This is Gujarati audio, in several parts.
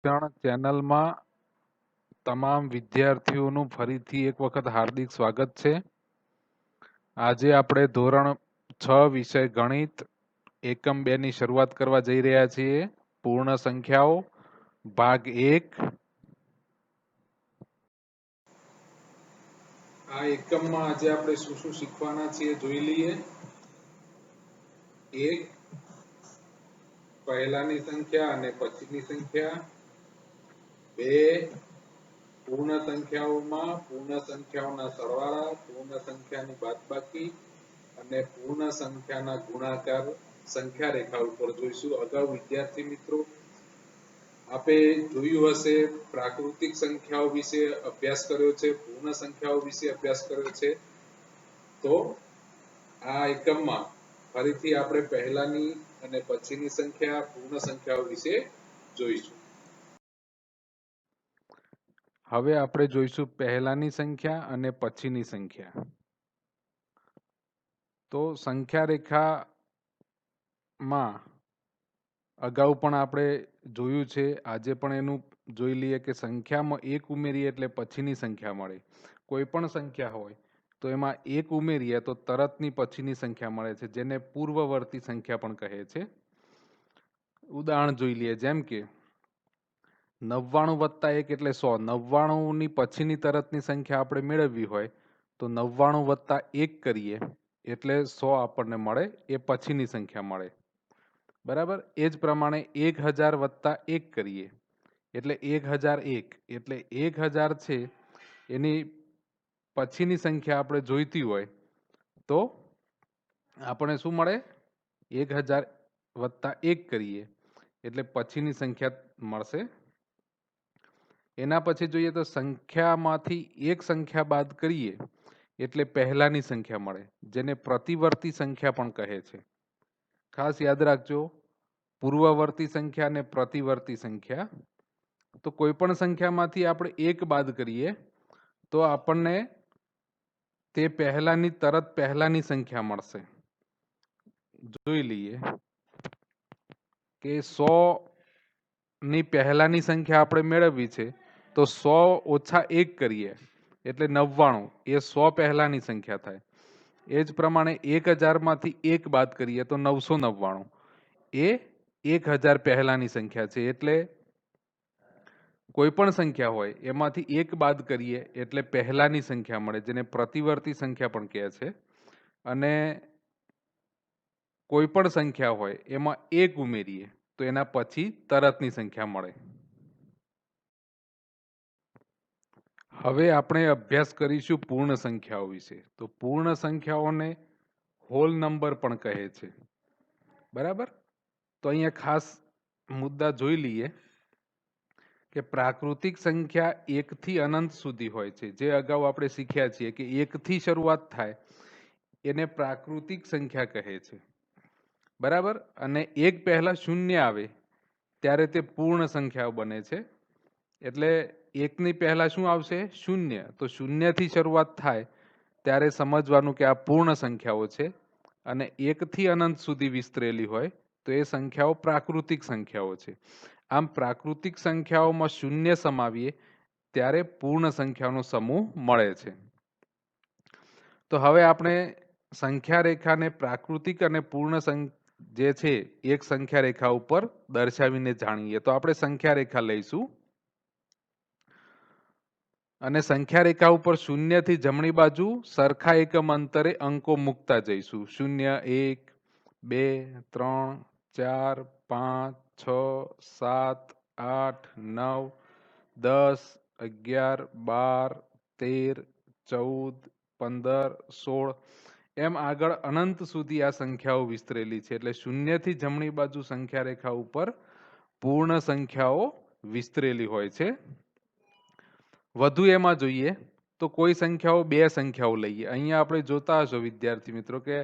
ચેનલ માં તમામ વિદ્યાર્થીઓનું ફરીથી એક વખત હાર્દિક સ્વાગત છે. આજે આપણે ધોરણ 6 વિષય ગણિત એકમ 2 ની શરૂઆત કરવા જઈ રહ્યા છીએ. પૂર્ણ સંખ્યાઓ ભાગ 1. આ એકમમાં આજે આપણે શું શું શીખવાના છીએ જોઈ લઈએ. 1 પહેલાની સંખ્યા અને પછીની સંખ્યા. 2 પૂર્ણ સંખ્યાઓમાં પૂર્ણ સંખ્યાઓના સરવાળા, પૂર્ણ સંખ્યાની બાદબાકી અને પૂર્ણ સંખ્યાના ગુણાકાર સંખ્યા રેખા ઉપર જોઈશું. અગાઉ વિદ્યાર્થી મિત્રો આપે જોયું હશે, પ્રાકૃતિક સંખ્યાઓ વિશે અભ્યાસ કર્યો છે, પૂર્ણ સંખ્યાઓ વિશે અભ્યાસ કર્યો છે. તો આ એકમમાં ફરીથી આપણે પહેલાની અને પછીની સંખ્યા, પૂર્ણ સંખ્યાઓ વિશે જોઈશું. હવે આપણે જોઈશું પહેલાની સંખ્યા અને પછીની સંખ્યા. તો સંખ્યા રેખામાં અગાઉ પણ આપણે જોયું છે, આજે પણ એનું જોઈ લઈએ કે સંખ્યામાં 1 ઉમેરીએ એટલે પછીની સંખ્યા મળે. કોઈ પણ સંખ્યા હોય તો એમાં 1 ઉમેરીએ તો તરતની પછીની સંખ્યા મળે છે, જેને પૂર્વવર્તી સંખ્યા પણ કહે છે. ઉદાહરણ જોઈ લઈએ, જેમ કે 99 + 1 એટલે 100. 99 ની પછીની તરતની સંખ્યા આપણે મેળવવી હોય તો 99 + 1 કરીએ એટલે 100 આપણને મળે, એ પછીની સંખ્યા મળે. બરાબર. એ જ પ્રમાણે 1000 + 1 કરીએ એટલે 1001. એટલે 1000 છે એની પછીની સંખ્યા આપણે જોઈતી હોય તો આપણે શું મળે? 1000 + 1 કરીએ એટલે પછીની સંખ્યા મળશે. એના પછી જોઈએ તો સંખ્યામાંથી એક સંખ્યા બાદ કરીએ એટલે પહેલાની સંખ્યા મળે, જેને પ્રતિવર્તી સંખ્યા પણ કહે છે. ખાસ યાદ રાખજો, પૂર્વવર્તી સંખ્યા અને પ્રતિવર્તી સંખ્યા. તો કોઈ પણ સંખ્યામાંથી આપણે 1 બાદ કરીએ તો આપણને તે તરત પહેલાની સંખ્યા મળશે. જોઈ લઈએ કે 100 ની પહેલાની સંખ્યા આપણે મેળવવી છે તો 100 - 1 કરીએ એટલે 99. એ 100 પહેલાની સંખ્યા થાય. એ જ પ્રમાણે 1000 માંથી 1 બાદ કરીએ તો 999. એ 1000 પહેલાની સંખ્યા છે. એટલે કોઈ પણ સંખ્યા હોય એમાંથી 1 બાદ કરીએ એટલે પહેલાની સંખ્યા મળે, જેને પ્રતિવર્તી સંખ્યા પણ કહે છે. અને કોઈ પણ સંખ્યા હોય એમાં 1 ઉમેરીએ તો એના પછી તરતની સંખ્યા મળે. હવે આપણે અભ્યાસ કરીશું પૂર્ણ સંખ્યાઓ વિશે. તો પૂર્ણ સંખ્યાઓને હોલ નંબર પણ કહે છે. બરાબર. તો અહીંયા ખાસ મુદ્દા જોઈ લઈએ કે પ્રાકૃતિક સંખ્યા 1 થી અનંત સુધી હોય છે. જે અગાઉ આપણે શીખ્યા છીએ કે 1 થી શરૂઆત થાય એને પ્રાકૃતિક સંખ્યા કહે છે. બરાબર. અને 1 પહેલા 0 આવે ત્યારે તે પૂર્ણ સંખ્યાઓ બને છે. એટલે 1 ની પહેલા શું આવશે? 0. તો 0 થી શરૂઆત થાય ત્યારે સમજવાનું કે આ પૂર્ણ સંખ્યાઓ છે. અને 1 થી અનંત સુધી વિસ્તરેલી હોય તો એ સંખ્યાઓ પ્રાકૃતિક સંખ્યાઓ છે. આમ પ્રાકૃતિક સંખ્યાઓમાં 0 સમાવીએ ત્યારે પૂર્ણ સંખ્યાનો સમૂહ મળે છે. તો હવે આપણે સંખ્યા રેખાને પ્રાકૃતિક અને પૂર્ણ જે છે એક સંખ્યા રેખા ઉપર દર્શાવીને જાણીએ. તો આપણે સંખ્યા રેખા લઈશું અને સંખ્યા રેખા ઉપર 0 થી જમણી બાજુ સરખા એકમ અંતરે અંકો મૂકતા જઈશું. 0, 1, 2, 3, 4, 5, 6, 7, 8, 9, 10, 11, 12, 13, 14, 15, 16 એમ આગળ અનંત સુધી આ સંખ્યાઓ વિસ્તરેલી છે. એટલે 0 થી જમણી બાજુ સંખ્યા રેખા ઉપર પૂર્ણ સંખ્યાઓ વિસ્તરેલી હોય છે. વધુ એમાં જોઈએ તો કોઈ સંખ્યાઓ 2 સંખ્યાઓ લઈએ. અહીંયા આપણે જોતા હશો વિદ્યાર્થી મિત્રો કે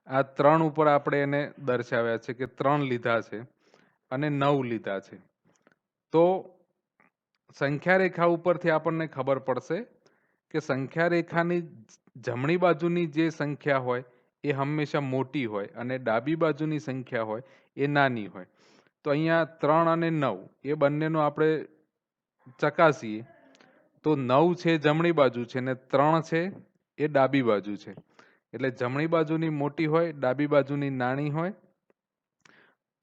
આ 3 ઉપર આપણે એને દર્શાવ્યા છે કે 3 લીધા છે અને 9 લીધા છે. તો સંખ્યા રેખા ઉપરથી આપણને ખબર પડશે કે સંખ્યા રેખાની જમણી બાજુની જે સંખ્યા હોય એ હંમેશા મોટી હોય અને ડાબી બાજુની સંખ્યા હોય એ નાની હોય. તો અહીંયા 3 અને 9 એ બંનેનો આપણે ચકાસીએ તો 9 છે જમણી બાજુ છે ને 3 છે એ ડાબી બાજુ છે. એટલે જમણી બાજુની મોટી હોય, ડાબી બાજુની નાની હોય.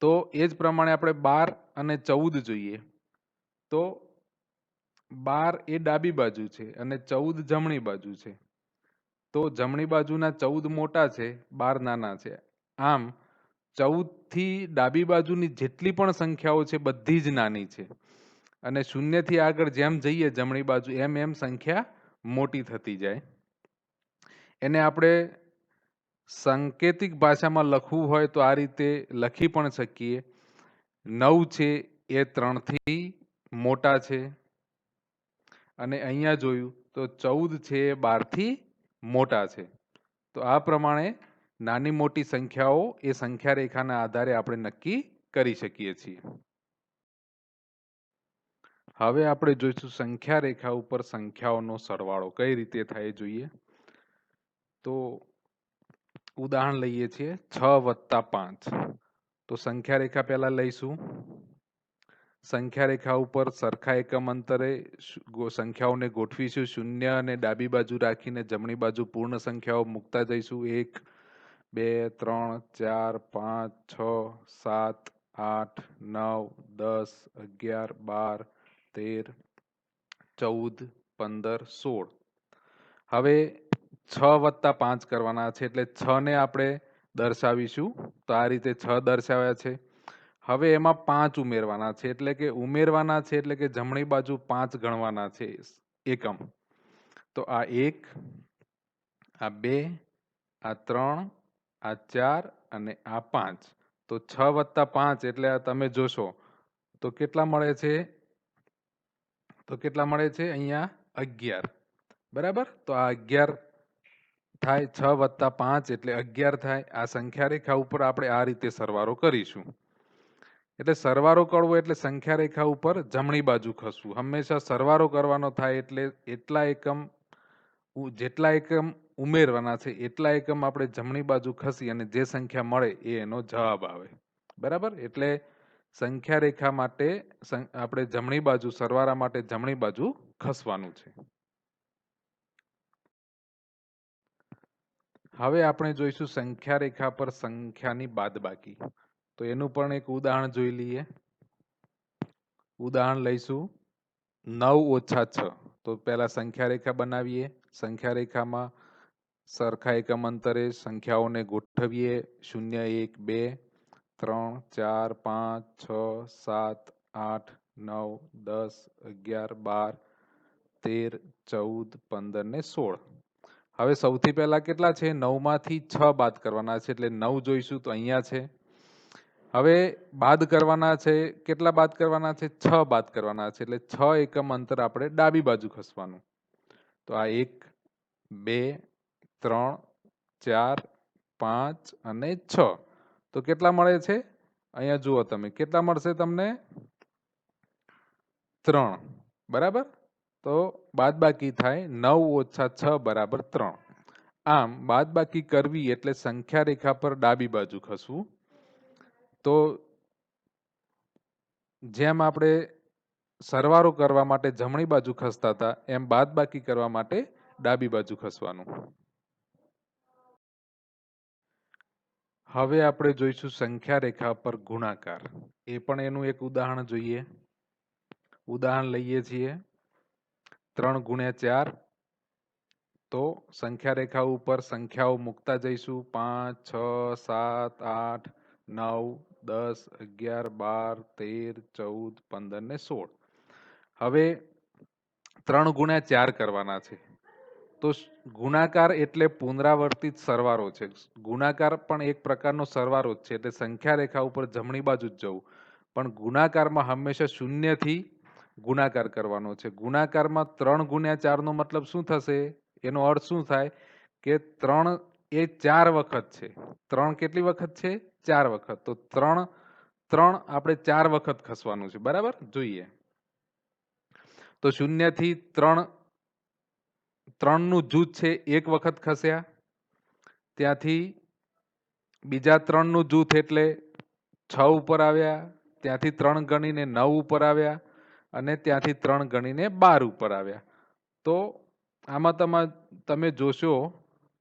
તો એ જ પ્રમાણે આપણે 12 અને 14 જોઈએ. તો 12 એ ડાબી બાજુ છે અને 14 જમણી બાજુ છે. તો જમણી બાજુના 14 મોટા છે, 12 નાના છે. આમ 14 થી ડાબી બાજુની જેટલી પણ સંખ્યાઓ છે બધી જ નાની છે. અને 0 થી આગળ જેમ જઈએ જમણી બાજુ એમ એમ સંખ્યા મોટી થતી જાય. એને આપણે સાંકેતિક ભાષામાં લખવું હોય તો આ રીતે લખી પણ શકીએ. 9 છે એ 3 થી મોટા છે. અને અહીંયા જોયું તો 14 છે એ 12 થી મોટા છે. તો આ પ્રમાણે નાની મોટી સંખ્યાઓ એ સંખ્યા રેખાના આધારે આપણે નક્કી કરી શકીએ છીએ. હવે આપણે જોઈશું સંખ્યા રેખા ઉપર સંખ્યાઓનો સરવાળો કઈ રીતે થાય જોઈએ. તો ઉદાહરણ લઈએ છીએ 6 + 5. તો સંખ્યા રેખા પહેલા લઈશું. સંખ્યા રેખા ઉપર સરખા એકમ અંતરે સંખ્યાઓને ગોઠવીશું. 0 અને ડાબી બાજુ રાખીને જમણી બાજુ પૂર્ણ સંખ્યાઓ મૂકતા જઈશું. 1 2 3 4 5 6 7 8 9 10 11 12 13 14 15 16. હવે 6 + 5 કરવાના છે એટલે 6 ને આપણે દર્શાવીશું. તો આ રીતે 6 દર્શાવ્યા છે. હવે એમાં 5 ઉમેરવાના છે એટલે કે જમણી બાજુ 5 ગણવાના છે એકમ. તો આ 1, આ 2, આ 3, આ 4 અને આ 5. તો 6 + 5 એટલે તમે જોશો તો કેટલા મળે છે? અહીંયા 11. બરાબર? તો આ 11 થાય. 6 + 5 એટલે 11 થાય. આ સંખ્યા રેખા ઉપર આપણે આ રીતે સરવાળો કરીશું. એટલે સરવાળો કરવો એટલે સંખ્યા રેખા ઉપર જમણી બાજુ ખસવું. હંમેશા સરવાળો કરવાનો થાય એટલે જેટલા એકમ ઉમેરવાના છે એટલા એકમ આપણે જમણી બાજુ ખસી અને જે સંખ્યા મળે એ એનો જવાબ આવે. બરાબર? એટલે સંખ્યા રેખા માટે આપણે જમણી બાજુ સરવાળા માટે જમણી બાજુ ખસવાનું છે. હવે આપણે જોઈશું સંખ્યા રેખા પર સંખ્યાની બાદબાકી. તો એનું પણ એક ઉદાહરણ જોઈ લઈએ. ઉદાહરણ લઈશું 9 - 6. તો પહેલા સંખ્યા રેખા બનાવીએ. સંખ્યા રેખામાં સરખા એકમ અંતરે સંખ્યાઓને ગોઠવીએ. 0 1 2 3 4 5 6 7 8 9 10 11 12 13 14 15 ને 16. હવે સૌથી પહેલા કેટલા છે? 9 માંથી 6 બાદ કરવાના છે એટલે 9 જોઈશું તો અહીંયા છે. હવે બાદ કરવાના છે. કેટલા બાદ કરવાના છે? 6 બાદ કરવાના છે એટલે 6 એકમ અંતર આપણે ડાબી બાજુ ખસવાનું. તો આ 1 2 3 4 5 અને 6. તો કેટલા મળે છે? અહીંયા જુઓ તમે કેટલા મળશે તમને? 3. બરાબર? તો બાદબાકી થાય 9 - 6 = 3. આમ બાદબાકી કરવી એટલે સંખ્યા રેખા પર ડાબી બાજુ ખસવું. તો જેમ આપણે સરવાળો કરવા માટે જમણી બાજુ ખસતા હતા એમ બાદબાકી કરવા માટે ડાબી બાજુ ખસવાનું. હવે આપણે જોઈશું સંખ્યા રેખા પર ગુણાકાર. એ પણ એનું એક ઉદાહરણ જોઈએ. ઉદાહરણ લઈએ છીએ 3 × 4. તો સંખ્યા રેખા ઉપર સંખ્યાઓ મૂકતા જઈશું. 5 6 7 8 9 10 11 12 13 14 15 ને 16. હવે 3 × 4 કરવાના છે. તો ગુણાકાર એટલે પુનરાવર્તિત સરવાળો છે. ગુણાકાર પણ એક પ્રકારનો સરવાળો જ છે. એટલે સંખ્યા રેખા ઉપર જમણી બાજુ જ જવું. પણ ગુણાકારમાં હંમેશા 0 થી ગુણાકાર કરવાનો છે. ગુણાકારમાં 3 × 4 નો મતલબ શું થશે? એનો અર્થ શું થાય કે 3 એ 4 વખત છે. 3 કેટલી વખત છે? 4 વખત. તો 3 આપણે 4 વખત ખસવાનું છે. બરાબર? જોઈએ. તો 0 થી 3 નું જૂથ છે 1 વખત ખસ્યા. ત્યાંથી બીજા 3 નું જૂથ એટલે 6 ઉપર આવ્યા. ત્યાંથી 3 ગણીને 9 ઉપર આવ્યા અને ત્યાંથી 3 ગણીને 12 ઉપર આવ્યા. તો આમાં તમે જોશો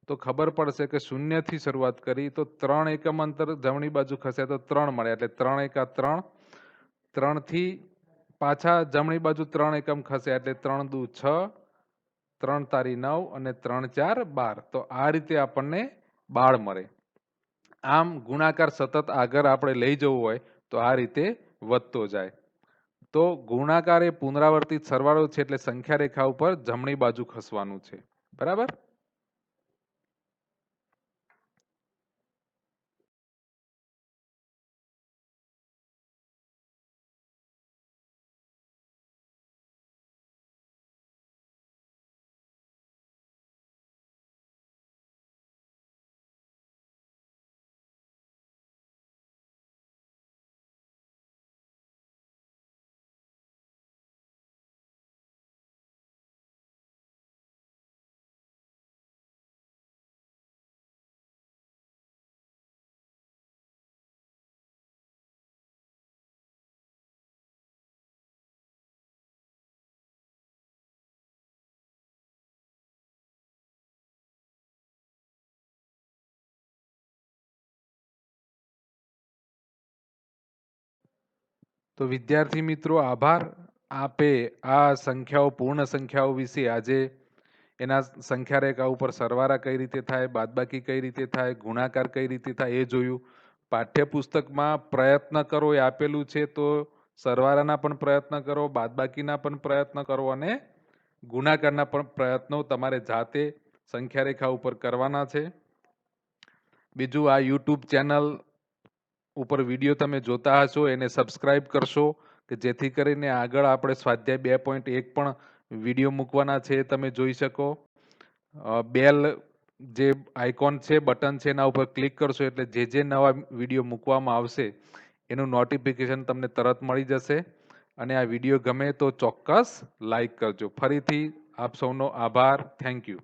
તો ખબર પડશે કે 0 થી શરૂઆત કરી તો 3 એકમ અંતર જમણી બાજુ ખસે તો 3 મળે એટલે 3 એકા 3, 3 થી પાછા જમણી બાજુ 3 એકમ ખસે એટલે 3 દુ 6, 3 તારી 9 અને 3 4 12. તો આ રીતે આપણને 12 મળે. આમ ગુણાકાર સતત આગળ આપણે લઈ જવું હોય તો આ રીતે વધતો જાય. તો ગુણાકાર એ પુનરાવર્તિત સરવાળો છે એટલે સંખ્યા રેખા ઉપર જમણી બાજુ ખસવાનું છે. બરાબર. તો વિદ્યાર્થી મિત્રો આભાર. આપે આ સંખ્યાઓ પૂર્ણ સંખ્યાઓ વિશે આજે એના સંખ્યા રેખા ઉપર સરવાળા કઈ રીતે થાય, બાદબાકી કઈ રીતે થાય, ગુણાકાર કઈ રીતે થાય એ જોયું. પાઠ્યપુસ્તકમાં પ્રયત્ન કરો એ આપેલું છે તો સરવાળાના પણ પ્રયત્ન કરો, બાદબાકીના પણ પ્રયત્ન કરો અને ગુણાકારના પણ પ્રયત્નો તમારે જાતે સંખ્યા રેખા ઉપર કરવાના છે. બીજું આ યુટ્યુબ ચેનલ ઉપર વિડીયો તમે જોતા હશો એને સબસ્ક્રાઇબ કરશો કે જેથી કરીને આગળ આપણે સ્વાધ્યાય 2.1 પણ વિડીયો મૂકવાના છે તમે જોઈ શકો. બેલ જે આઇકોન છે બટન છે એના ઉપર ક્લિક કરશો એટલે જે નવા વિડીયો મૂકવામાં આવશે એનું નોટિફિકેશન તમને તરત મળી જશે. અને આ વિડીયો ગમે તો ચોક્કસ લાઈક કરજો. ફરીથી આપ સૌનો આભાર. Thank you.